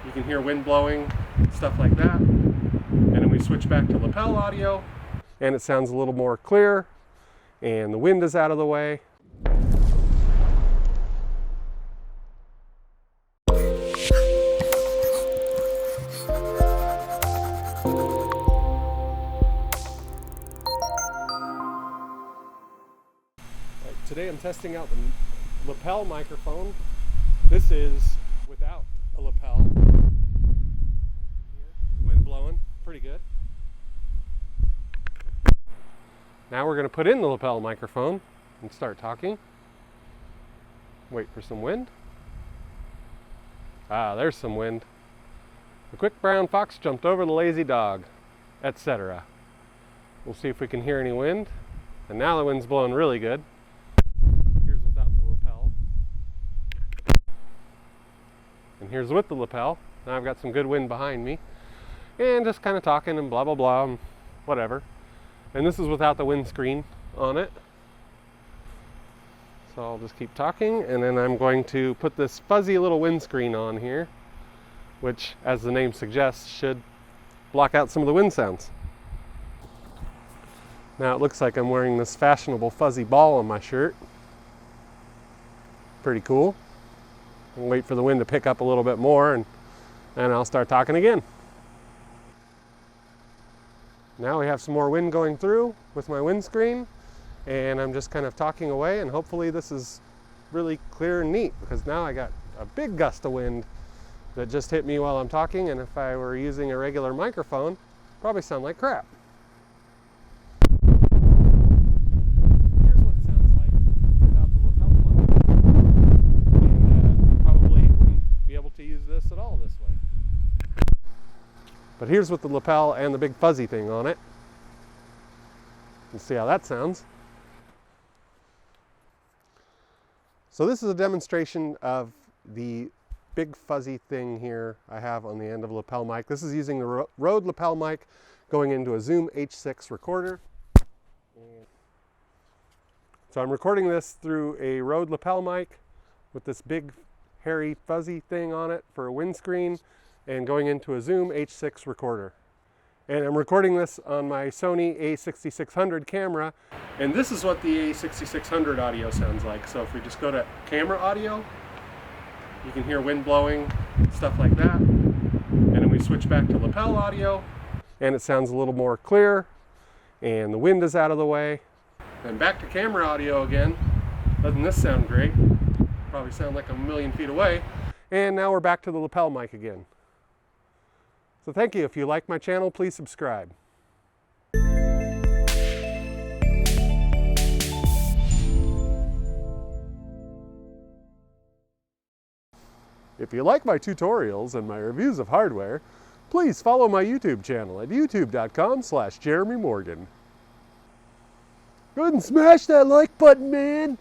You can hear wind blowing, stuff like that. And then we switch back to lapel audio, and it sounds a little more clear, and the wind is out of the way. Today I'm testing out the lapel microphone. This is without a lapel. Wind blowing, pretty good. Now we're going to put in the lapel microphone and start talking. Wait for some wind. Ah, there's some wind. The quick brown fox jumped over the lazy dog, etc. We'll see if we can hear any wind. And now the wind's blowing really good. Here's without the lapel. And here's with the lapel. Now I've got some good wind behind me. And just kind of talking and blah, blah, blah, and whatever. And this is without the windscreen on it. So I'll just keep talking, and then I'm going to put this fuzzy little windscreen on here, which, as the name suggests, should block out some of the wind sounds. Now it looks like I'm wearing this fashionable fuzzy ball on my shirt. Pretty cool. I'll wait for the wind to pick up a little bit more, and I'll start talking again. Now we have some more wind going through with my windscreen, and I'm just kind of talking away, and hopefully this is really clear and neat, because now I got a big gust of wind that just hit me while I'm talking, and if I were using a regular microphone, probably sound like crap. Here's what it sounds like without the lapel plug, and probably wouldn't be able to use this at all this way. But here's with the lapel and the big fuzzy thing on it. Let's see how that sounds. So this is a demonstration of the big fuzzy thing here I have on the end of a lapel mic. This is using the Rode lapel mic going into a Zoom H6 recorder. So I'm recording this through a Rode lapel mic with this big hairy fuzzy thing on it for a windscreen, and going into a Zoom H6 recorder. And I'm recording this on my Sony a6600 camera, and this is what the a6600 audio sounds like. So if we just go to camera audio, you can hear wind blowing, stuff like that. And then we switch back to lapel audio, and it sounds a little more clear, and the wind is out of the way. And back to camera audio again. Doesn't this sound great? Probably sound like I'm a million feet away. And now we're back to the lapel mic again. So thank you. If you like my channel, please subscribe. If you like my tutorials and my reviews of hardware, please follow my YouTube channel at youtube.com/JeremyMorgan. Go ahead and smash that like button, man!